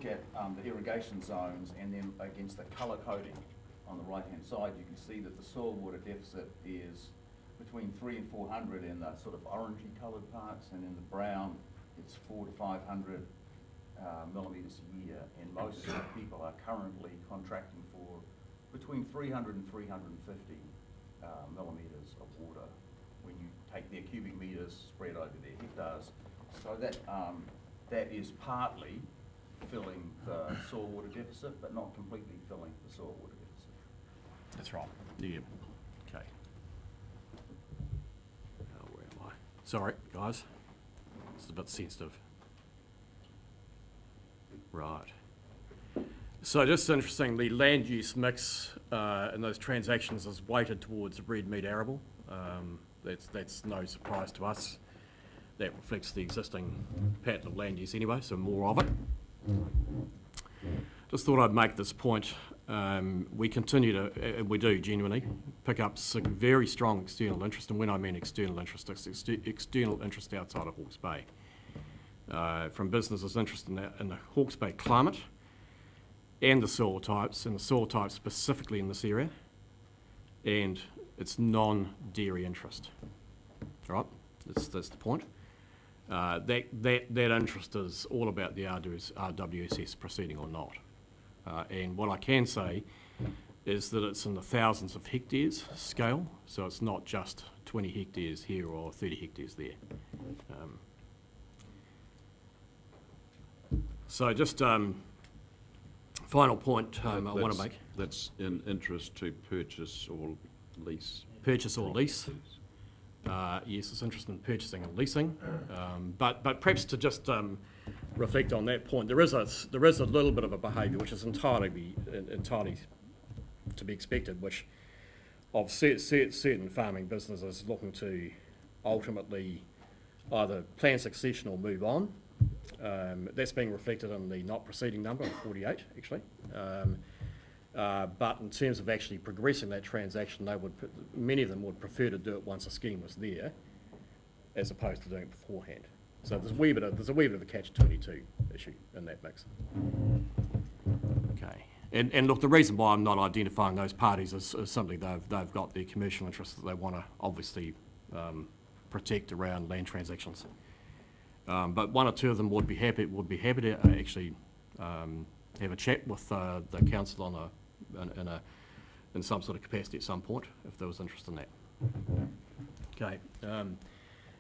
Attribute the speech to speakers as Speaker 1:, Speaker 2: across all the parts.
Speaker 1: look at the irrigation zones and then against the colour coding on the right-hand side, you can see that the soil water deficit is between 300 and 400 in the sort of orangey coloured parts, and in the brown it's 400 to 500 millimetres a year, and most people are currently contracting for between 300 and 350 millimetres of water when you take their cubic metres spread over their hectares. So that that is partly filling the soil water deficit, but not completely filling the soil water deficit.
Speaker 2: That's right. Yeah. Okay. Where am I? Sorry, guys. This is a bit sensitive. Right. So just interesting, the land use mix in those transactions is weighted towards red meat arable. That's no surprise to us. That reflects the existing pattern of land use anyway, so more of it. Just thought I'd make this point. We continue to, we do genuinely, pick up very strong external interest, and when I mean external interest, it's external interest outside of Hawke's Bay. From businesses interested in the Hawke's Bay climate and the soil types specifically in this area, and it's non-dairy interest. All right, that's the point. That interest is all about the RWSS proceeding or not. And what I can say is that it's in the thousands of hectares scale, so it's not just 20 hectares here or 30 hectares there. So just final point I want to make.
Speaker 3: That's in interest to purchase or lease.
Speaker 2: Purchase or lease. Yes, it's interested in purchasing and leasing, but perhaps to just reflect on that point, there is a little bit of a behaviour which is entirely to be expected, which of certain farming businesses looking to ultimately either plan succession or move on. That's being reflected in the not proceeding number of 48 actually. But in terms of actually progressing that transaction, many of them would prefer to do it once a scheme was there, as opposed to doing it beforehand. So there's a wee bit of a catch-22 issue in that mix. Okay, and look, the reason why I'm not identifying those parties is simply they've got their commercial interests that they want to obviously protect around land transactions. But one or two of them would be happy to actually have a chat with the council in some sort of capacity at some point, if there was interest in that. Okay,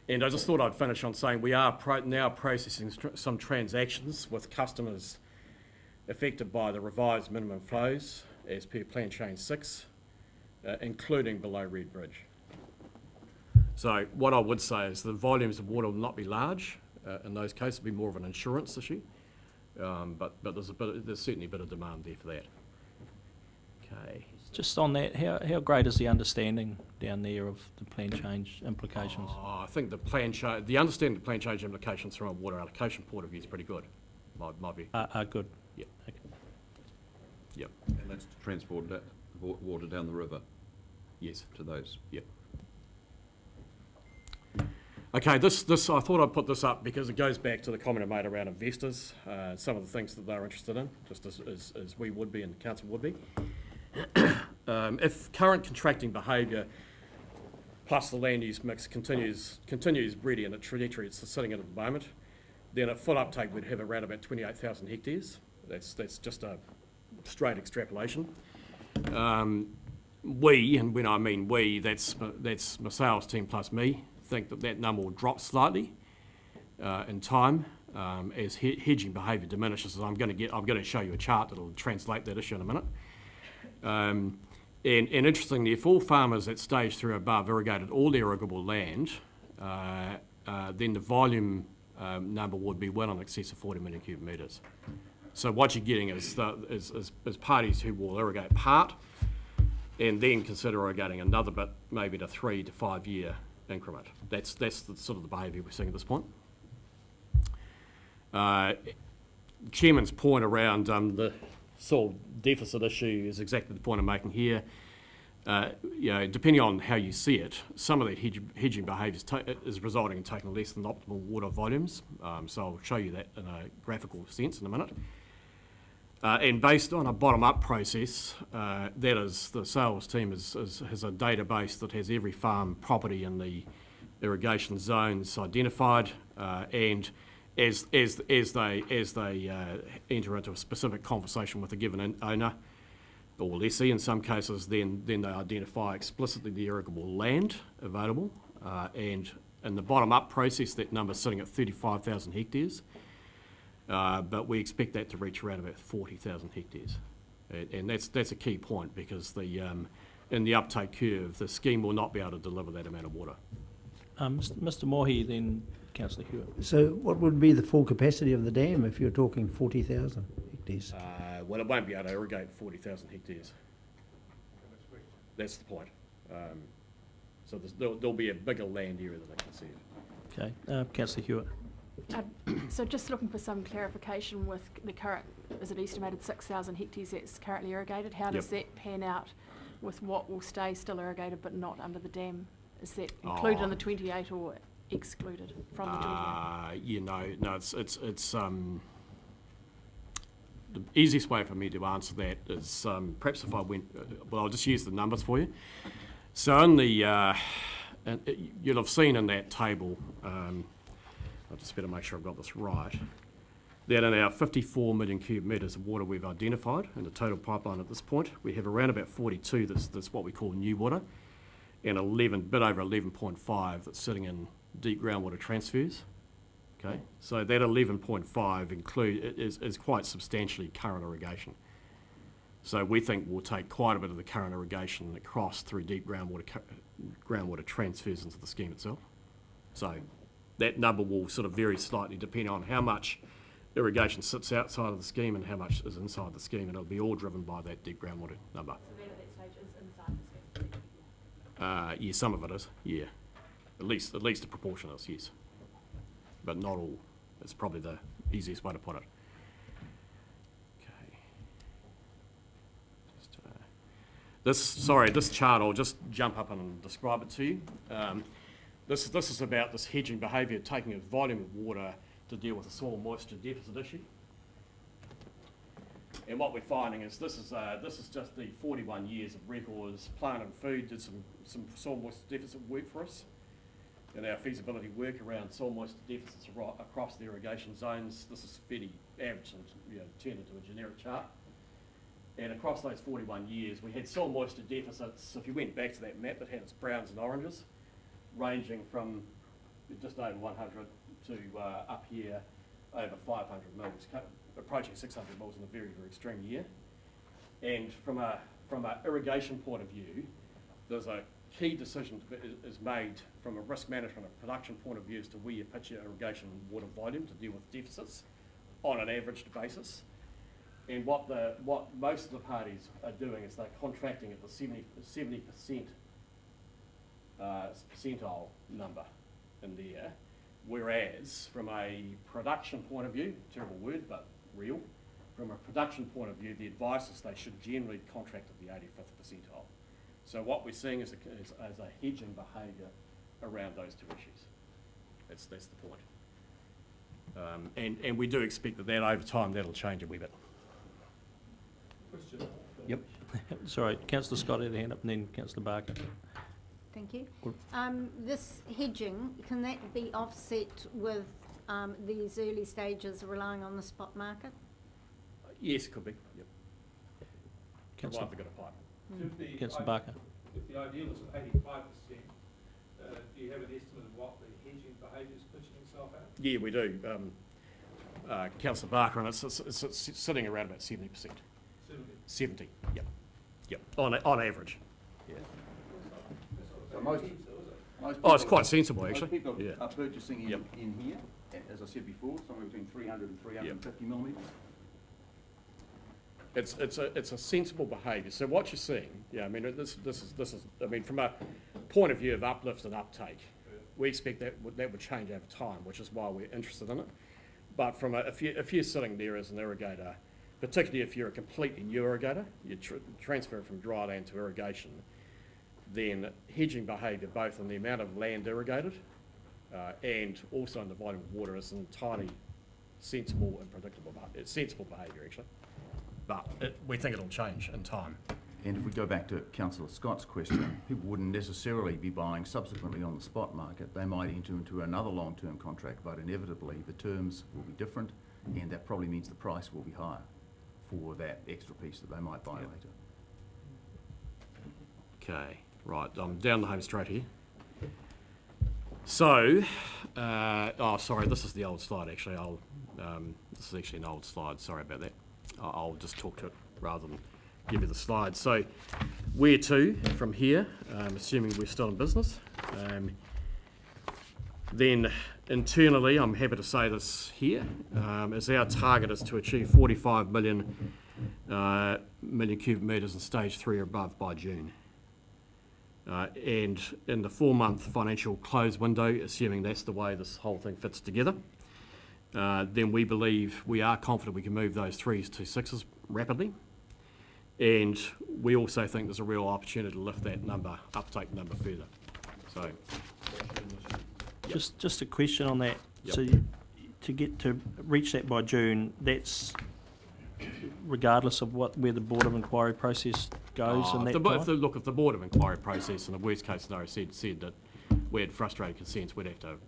Speaker 2: and I just thought I'd finish on saying we are now processing some transactions with customers affected by the revised minimum flows as per Plan Change 6, including below Red Bridge. So what I would say is the volumes of water will not be large. In those cases, it'll be more of an insurance issue. But there's certainly a bit of demand there for that. Okay.
Speaker 4: Just on that, how great is the understanding down there of the plan change implications?
Speaker 2: I think the understanding of the plan change implications from a water allocation point of view is pretty good, my view.
Speaker 4: Good.
Speaker 2: Yeah.
Speaker 4: Okay.
Speaker 2: Yep.
Speaker 3: And that's to transport that water down the river.
Speaker 2: Yes.
Speaker 3: To those.
Speaker 2: Yep. Okay, this I thought I'd put this up because it goes back to the comment I made around investors, some of the things that they're interested in, just as we would be and the council would be. If current contracting behaviour plus the land use mix continues really in the trajectory it's sitting in at the moment, then at full uptake we'd have around about 28,000 hectares. That's just a straight extrapolation. We, and when I mean we, that's my sales team plus me, think that number will drop slightly in time as hedging behaviour diminishes. I'm going to show you a chart that'll translate that issue in a minute. And interestingly, if all farmers at stage 3 or above irrigated all their irrigable land, then the volume number would be well in excess of 40 million cubic metres. So what you're getting is parties who will irrigate part and then consider irrigating another bit, maybe in a 3 to 5 year increment. That's the sort of the behaviour we're seeing at this point. Chairman's point around the soil deficit issue is exactly the point I'm making here. Depending on how you see it, some of that hedging behaviour is resulting in taking less than optimal water volumes. So I'll show you that in a graphical sense in a minute. And based on a bottom-up process, that is, the sales team has a database that has every farm property in the irrigation zones identified, and as they enter into a specific conversation with a given owner or lessee in some cases, then they identify explicitly the irrigable land available, and in the bottom-up process, that number's sitting at 35,000 hectares. But we expect that to reach around about 40,000 hectares. And that's a key point, because in the uptake curve, the scheme will not be able to deliver that amount of water.
Speaker 4: Mr Mohi, then Councillor Hewitt.
Speaker 5: So what would be the full capacity of the dam if you're talking 40,000 hectares?
Speaker 2: Well, it won't be able to irrigate 40,000 hectares. That's the point. So there'll be a bigger land area than I can see.
Speaker 4: Okay, Councillor Hewitt.
Speaker 6: So just looking for some clarification with the current, is it estimated 6,000 hectares that's currently irrigated? How does that pan out with what will stay still irrigated but not under the dam? Is that included in the 28 or excluded from the 28?
Speaker 2: No, it's the easiest way for me to answer that is perhaps if I went, well, I'll just use the numbers for you. So in the, you'll have seen in that table, I just better make sure I've got this right, that in our 54 million cubic metres of water we've identified in the total pipeline at this point, we have around about 42 that's what we call new water, and bit over 11.5 that's sitting in deep groundwater transfers. Okay, so that 11.5 is quite substantially current irrigation. So we think we'll take quite a bit of the current irrigation across through deep groundwater transfers into the scheme itself. So that number will sort of vary slightly depending on how much irrigation sits outside of the scheme and how much is inside the scheme, and it'll be all driven by that deep groundwater number.
Speaker 6: So that at that stage is inside the scheme?
Speaker 2: Yeah, some of it is, yeah. At least a proportion is, yes. But not all. It's probably the easiest way to put it. Okay. This chart, I'll just jump up and describe it to you. This is about this hedging behaviour, taking a volume of water to deal with a soil moisture deficit issue. And what we're finding is this is just the 41 years of records. Plant and Food did some soil moisture deficit work for us, and our feasibility work around soil moisture deficits across the irrigation zones. This is fairly average and turned into a generic chart. And across those 41 years, we had soil moisture deficits. If you went back to that map, it had its browns and oranges, ranging from just over 100 to up here over 500 mils, approaching 600 mils in a very, very extreme year. And from a irrigation point of view, there's a key decision is made from a risk management and production point of view as to where you pitch your irrigation water volume to deal with deficits on an averaged basis. And what most of the parties are doing is they're contracting at the 70% percentile number in there, whereas from a production point of view, terrible word but real, from a production point of view, the advice is they should generally contract at the 85th percentile. So what we're seeing is a hedging behaviour around those two issues. That's the point. And we do expect that over time that'll change a wee bit.
Speaker 7: Question.
Speaker 2: Yep.
Speaker 4: Sorry, Councillor Scott had a hand up, and then Councillor Barker.
Speaker 8: Thank you. This hedging, can that be offset with these early stages relying on the spot market?
Speaker 2: Yes, it could be. Yep.
Speaker 4: Councillor
Speaker 2: Provided they've got a pipe.
Speaker 4: Councillor Barker.
Speaker 7: If the ideal is 85%, do you have an estimate of what the hedging behaviour is pitching itself at?
Speaker 2: Yeah, we do. Councillor Barker, and it's sitting around about 70%. 70, yep. Yep, on average. Yeah.
Speaker 1: So most
Speaker 2: Oh, it's quite sensible,
Speaker 1: most
Speaker 2: actually.
Speaker 1: people
Speaker 2: Yeah.
Speaker 1: are purchasing
Speaker 2: Yep.
Speaker 1: in here, as I said before, somewhere between 300 and 350 millimetres.
Speaker 2: It's a sensible behaviour. So what you're seeing, I mean, this is. I mean, from a point of view of uplift and uptake, we expect that would change over time, which is why we're interested in it. But from if you're sitting there as an irrigator, particularly if you're a completely new irrigator, you transfer from dry land to irrigation, then hedging behaviour, both in the amount of land irrigated and also in the volume of water, is entirely sensible and predictable. It's sensible behaviour, actually. but we think it'll change in time.
Speaker 1: And if we go back to Councillor Scott's question, people wouldn't necessarily be buying subsequently on the spot market. They might enter into another long-term contract, but inevitably the terms will be different, and that probably means the price will be higher for that extra piece that they might buy later.
Speaker 2: Okay, right, I'm down the home straight here. So, oh, sorry, this is the old slide, actually. This is actually an old slide, sorry about that. I'll just talk to it rather than give you the slide. So, where to from here, assuming we're still in business. Then, internally, I'm happy to say this here, is our target is to achieve 45 million cubic metres in stage 3 or above by June. And in the 4-month financial close window, assuming that's the way this whole thing fits together, then we believe, we are confident we can move those 3s to 6s rapidly. And we also think there's a real opportunity to lift that number, uptake number further. So,
Speaker 4: Just a question on that.
Speaker 2: Yep.
Speaker 4: So to reach that by June, that's regardless of where the Board of Inquiry process goes in that time?
Speaker 2: If the Board of Inquiry process in the worst case scenario said that we had frustrated consents, we'd have to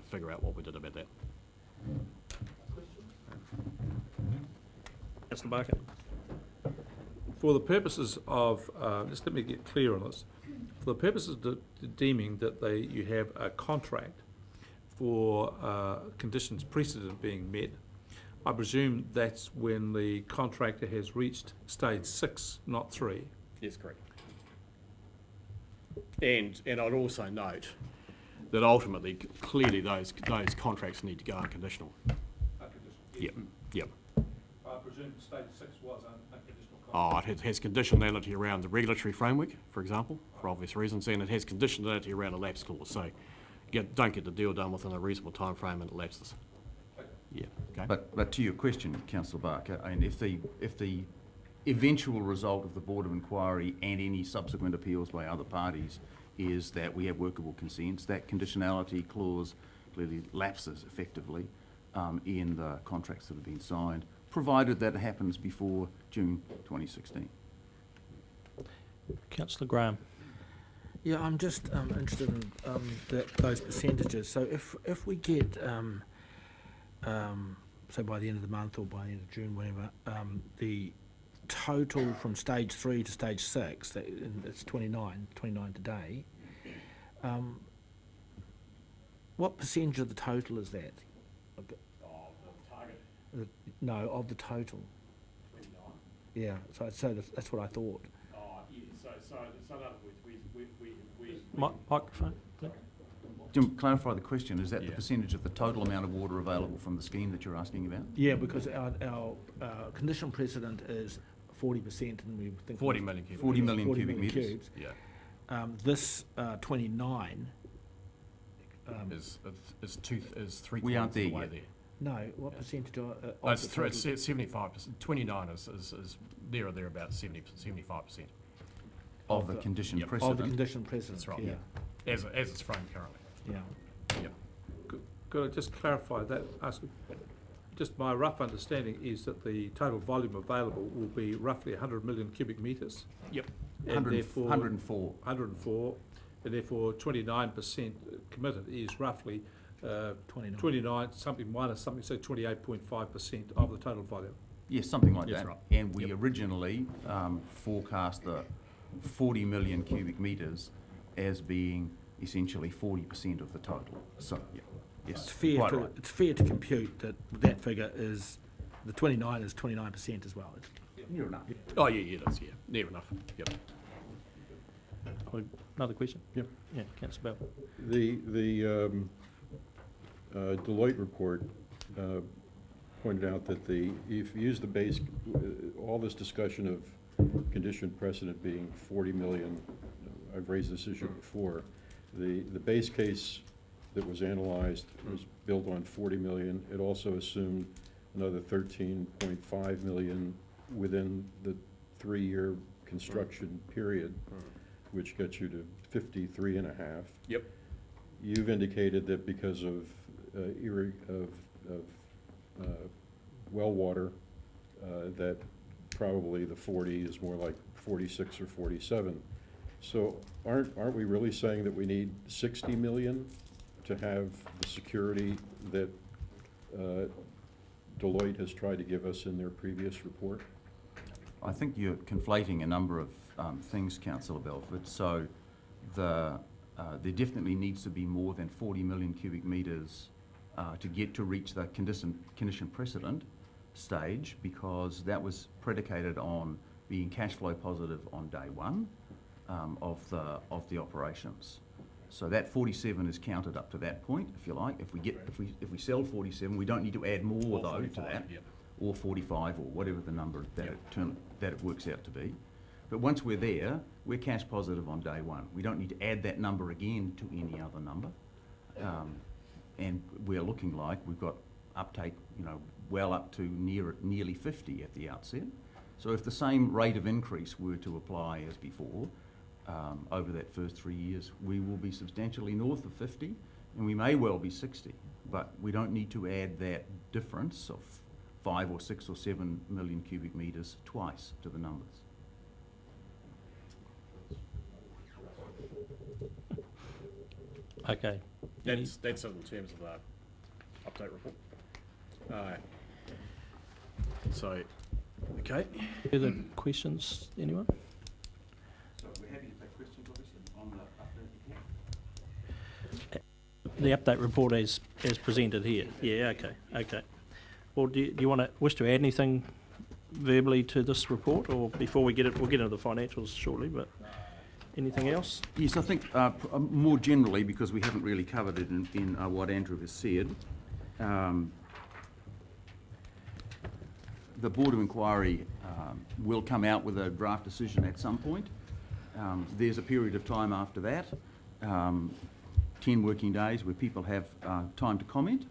Speaker 2: figure out what we did about that.
Speaker 4: Councillor Barker.
Speaker 7: For the purposes of, just let me get clear on this, for the purposes of deeming that you have a contract for conditions precedent being met, I presume that's when the contractor has reached stage 6, not 3.
Speaker 2: Yes, correct. And I'd also note that ultimately, clearly, those contracts need to go unconditional.
Speaker 7: Unconditional.
Speaker 2: Yep.
Speaker 7: I presume stage 6 was unconditional
Speaker 2: Oh,
Speaker 7: contract.
Speaker 2: it has conditionality around the regulatory framework, for example, for obvious reasons, and it has conditionality around a lapse clause. So, don't get the deal done within a reasonable time frame and it lapses.
Speaker 7: Okay.
Speaker 2: Yeah. Okay.
Speaker 1: But to your question, Councillor Barker, and if the eventual result of the Board of Inquiry and any subsequent appeals by other parties is that we have workable consents, that conditionality clause clearly lapses effectively in the contracts that have been signed, provided that it happens before June 2016.
Speaker 4: Councillor Graham.
Speaker 9: Yeah, I'm just interested in those percentages. So if we get, so by the end of the month or by the end of June, whatever, the total from stage 3 to stage 6, it's 29 today, what percentage of the total is that?
Speaker 2: Of the target.
Speaker 9: No, of the total.
Speaker 2: 29.
Speaker 9: Yeah, so that's what I thought.
Speaker 2: Oh, yeah. So in other words, we
Speaker 4: Microphone, please.
Speaker 1: Jim, clarify the question. Is that the
Speaker 2: Yeah.
Speaker 1: percentage of the total amount of water available from the scheme that you're asking about?
Speaker 9: Yeah, because our conditional precedent is 40%, and we think
Speaker 2: 40 million cubic.
Speaker 1: 40 million
Speaker 9: 40
Speaker 1: cubic
Speaker 9: million
Speaker 1: metres.
Speaker 9: cubes.
Speaker 2: Yeah.
Speaker 9: This 29.
Speaker 2: Is 3
Speaker 1: We aren't there
Speaker 2: way
Speaker 1: yet.
Speaker 2: there.
Speaker 9: No, what percentage of
Speaker 2: No, it's
Speaker 9: the total?
Speaker 2: 75%. 29 is there or thereabouts 75%.
Speaker 1: Of the condition
Speaker 2: Yep.
Speaker 1: precedent.
Speaker 9: Of the condition precedent,
Speaker 2: That's right.
Speaker 9: yeah.
Speaker 2: As it's framed currently.
Speaker 9: Yeah.
Speaker 2: Yep.
Speaker 7: Could I just clarify that? Just my rough understanding is that the total volume available will be roughly 100 million cubic metres.
Speaker 2: Yep.
Speaker 7: And therefore
Speaker 1: 104.
Speaker 7: 104, and therefore 29% committed is roughly 29, something minus something, so 28.5% of the total volume.
Speaker 1: Yes, something like
Speaker 2: Yes,
Speaker 1: that.
Speaker 2: right.
Speaker 1: And we originally forecast the 40 million cubic metres as being essentially 40% of the total. So, yeah, yes, quite right.
Speaker 9: It's fair to compute that that figure is, the 29 is 29% as well.
Speaker 1: Near enough.
Speaker 2: Oh, yeah, it is, yeah. Near enough. Yep.
Speaker 4: Another question?
Speaker 3: Yep.
Speaker 4: Yeah, Councillor Bell.
Speaker 3: The Deloitte report pointed out that if you use the base, all this discussion of condition precedent being 40 million, I've raised this issue before, the base case that was analyzed was built on 40 million. It also assumed another 13.5 million within the 3-year construction period, which gets you to 53.5.
Speaker 2: Yep.
Speaker 3: You've indicated that because of well water, that probably the 40 is more like 46 or 47. So aren't we really saying that we need 60 million to have the security that Deloitte has tried to give us in their previous report?
Speaker 1: I think you're conflating a number of things, Councillor Belford. So there definitely needs to be more than 40 million cubic metres to reach the condition precedent stage, because that was predicated on being cash flow positive on day one of the operations. So that 47 is counted up to that point, if you like. If we sell 47, we don't need to add more though to that, or 45, or whatever the number that it works out to be. But once we're there, we're cash positive on day one. We don't need to add that number again to any other number. And we're looking like we've got uptake, well up to nearly 50 at the outset. So if the same rate of increase were to apply as before, over that first 3 years, we will be substantially north of 50, and we may well be 60. But we don't need to add that difference of 5 or 6 or 7 million cubic metres twice to the numbers.
Speaker 4: Okay.
Speaker 2: That's it in terms of the update report. So, okay.
Speaker 4: Further questions, anyone?
Speaker 1: So we're happy to take questions, obviously, on the update report.
Speaker 4: The update report as presented here. Yeah, okay. Well, do you wish to add anything verbally to this report, or before we we'll get into the financials shortly, but anything else?
Speaker 1: Yes, I think more generally, because we haven't really covered it in what Andrew has said, the Board of Inquiry will come out with a draft decision at some point. There's a period of time after that, 10 working days, where people have time to comment.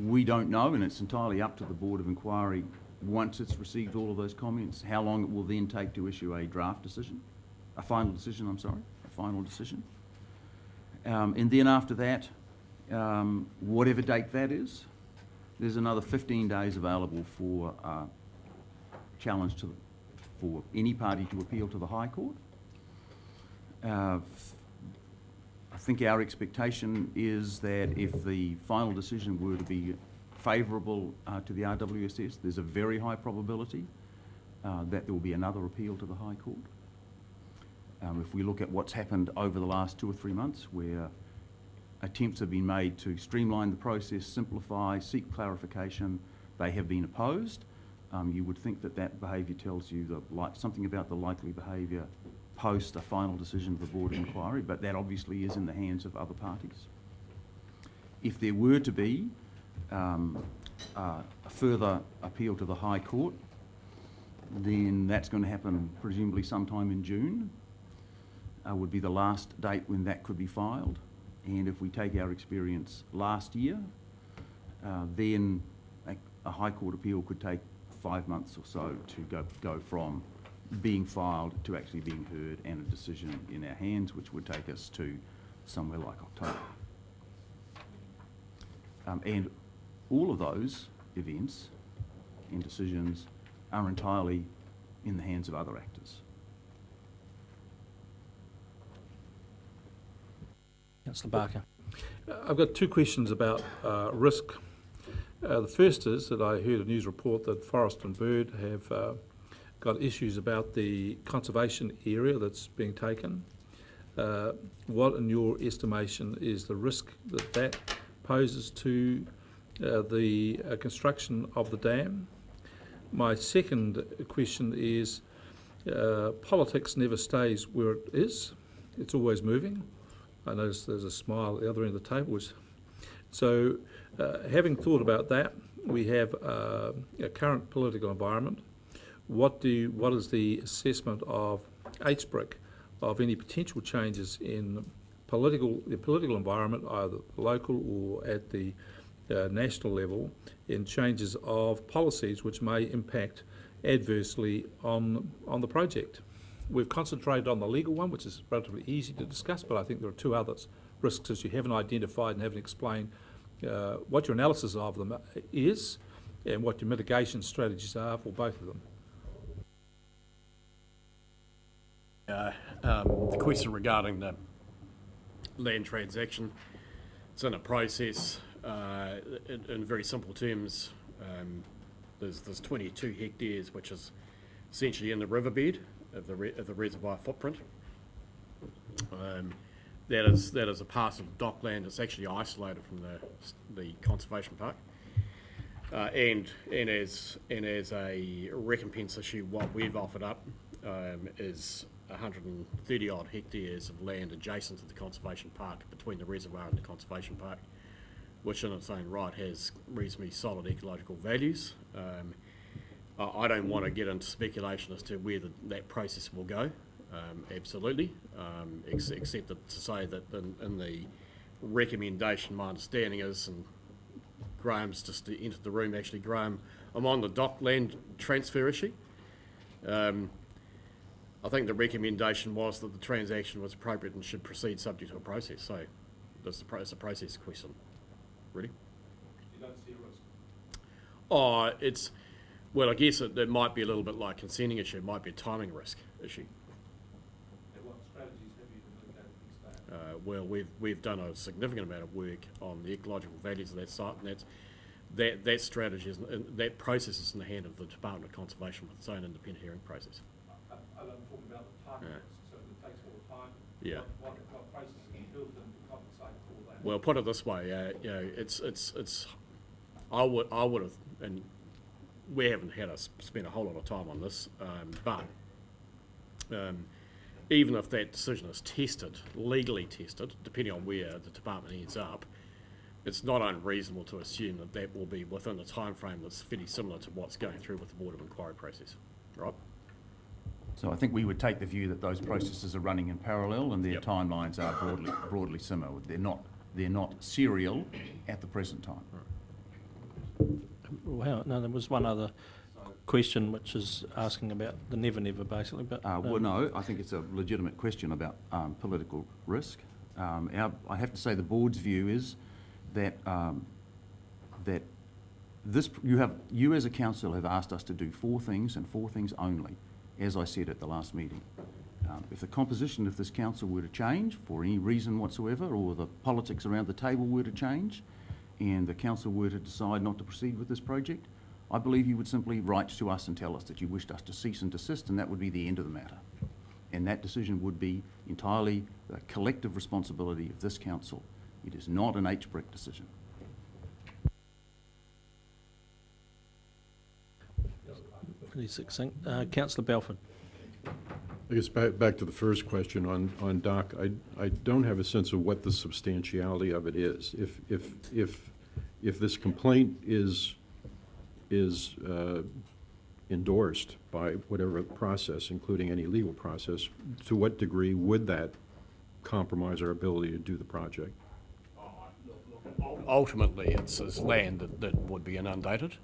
Speaker 1: We don't know, and it's entirely up to the Board of Inquiry, once it's received all of those comments, how long it will then take to issue a draft decision. A final decision. And then after that, whatever date that is, there's another 15 days available for challenge for any party to appeal to the High Court. I think our expectation is that if the final decision were to be favourable to the RWSS, there's a very high probability that there will be another appeal to the High Court. If we look at what's happened over the last 2 or 3 months, where attempts have been made to streamline the process, simplify, seek clarification, they have been opposed. You would think that behaviour tells you something about the likely behaviour post a final decision of the Board of Inquiry, but that obviously is in the hands of other parties. If there were to be a further appeal to the High Court, then that's going to happen presumably sometime in June. Would be the last date when that could be filed. And if we take our experience last year, then a High Court appeal could take 5 months or so to go from being filed to actually being heard and a decision in our hands, which would take us to somewhere like October. And all of those events and decisions are entirely in the hands of other actors.
Speaker 4: Councillor Barker.
Speaker 7: I've got 2 questions about risk. The first is that I heard a news report that Forest and Bird have got issues about the conservation area that's being taken. What, in your estimation, is the risk that poses to the construction of the dam? My second question is, politics never stays where it is. It's always moving. I notice there's a smile at the other end of the table. So having thought about that, we have a current political environment. What is the assessment of HBRIC of any potential changes in the political environment, either local or at the national level, in changes of policies which may impact adversely on the project? We've concentrated on the legal one, which is relatively easy to discuss, but I think there are 2 others, risks that you haven't identified and haven't explained what your analysis of them is, and what your mitigation strategies are for both of them.
Speaker 2: The question regarding the land transaction, it's in a process. In very simple terms, there's 22 hectares, which is essentially in the riverbed of the reservoir footprint. That is a parcel of dockland that's actually isolated from the conservation park. And as a recompense issue, what we've offered up is 130 odd hectares of land adjacent to the conservation park, between the reservoir and the conservation park, which in its own right has reasonably solid ecological values. I don't want to get into speculation as to where that process will go, absolutely, except to say that in the recommendation, my understanding is, and Graham's just entered the room, actually, Graham, I'm on the dockland transfer issue. I think the recommendation was that the transaction was appropriate and should proceed subject to a process. So it's a process question, really.
Speaker 7: You don't see a risk?
Speaker 2: Oh, well, I guess it might be a little bit like consenting issue. It might be a timing risk issue.
Speaker 7: And what strategies have you to mitigate against that?
Speaker 2: Well, we've done a significant amount of work on the ecological values of that site, and that strategy that process is in the hand of the Department of Conservation with its own independent hearing process.
Speaker 7: I'm talking about the time risk, so it takes more time.
Speaker 2: Yeah.
Speaker 7: What processes can you build them to compensate for that?
Speaker 2: Well, put it this way, it's I would have, and we haven't spent a whole lot of time on this, but even if that decision is legally tested, depending on where the department ends up, it's not unreasonable to assume that will be within a time frame that's fairly similar to what's going through with the Board of Inquiry process, right?
Speaker 1: So I think we would take the view that those processes are running in parallel and their
Speaker 2: Yep.
Speaker 1: timelines are broadly similar. They're not serial at the present time.
Speaker 4: Well, no, there was one other question which is asking about the Never Never, basically, but...
Speaker 1: Well, no, I think it's a legitimate question about political risk. I have to say the board's view is that you as a council have asked us to do 4 things and 4 things only, as I said at the last meeting. If the composition of this council were to change for any reason whatsoever, or the politics around the table were to change, and the council were to decide not to proceed with this project, I believe you would simply write to us and tell us that you wished us to cease and desist, and that would be the end of the matter. And that decision would be entirely the collective responsibility of this council. It is not an HBRIC decision.
Speaker 4: Pretty succinct. Councillor Belford.
Speaker 3: I guess back to the first question on Doc, I don't have a sense of what the substantiality of it is. If this complaint is endorsed by whatever process, including any legal process, to what degree would that compromise our ability to do the project?
Speaker 2: Ultimately, it's land that would be inundated.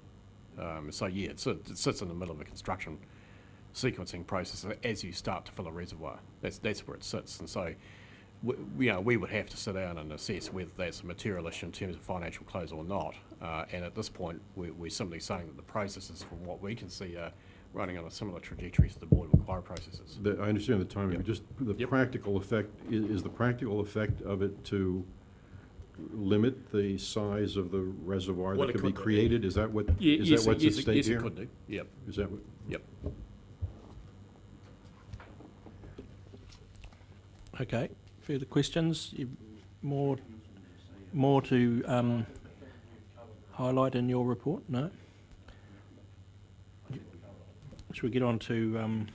Speaker 2: So yeah, it sits in the middle of a construction sequencing process as you start to fill a reservoir. That's where it sits, and so we would have to sit down and assess whether that's a material issue in terms of financial close or not. And at this point, we're simply saying that the processes, from what we can see, are running on a similar trajectory to the Board of Inquiry processes.
Speaker 3: I understand the timing, but just the
Speaker 2: Yep.
Speaker 3: practical effect, is the practical effect of it to limit the size of the reservoir
Speaker 2: Well,
Speaker 3: that
Speaker 2: it
Speaker 3: could be
Speaker 2: could do.
Speaker 3: created? Is that what, is
Speaker 2: Yes,
Speaker 3: that what's at stake
Speaker 2: yes,
Speaker 3: here?
Speaker 2: it could do. Yep,
Speaker 3: Is that what?
Speaker 2: yep.
Speaker 4: Okay, further questions? More to highlight in your report? No? Should we get on to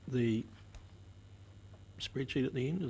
Speaker 4: the spreadsheet at the end?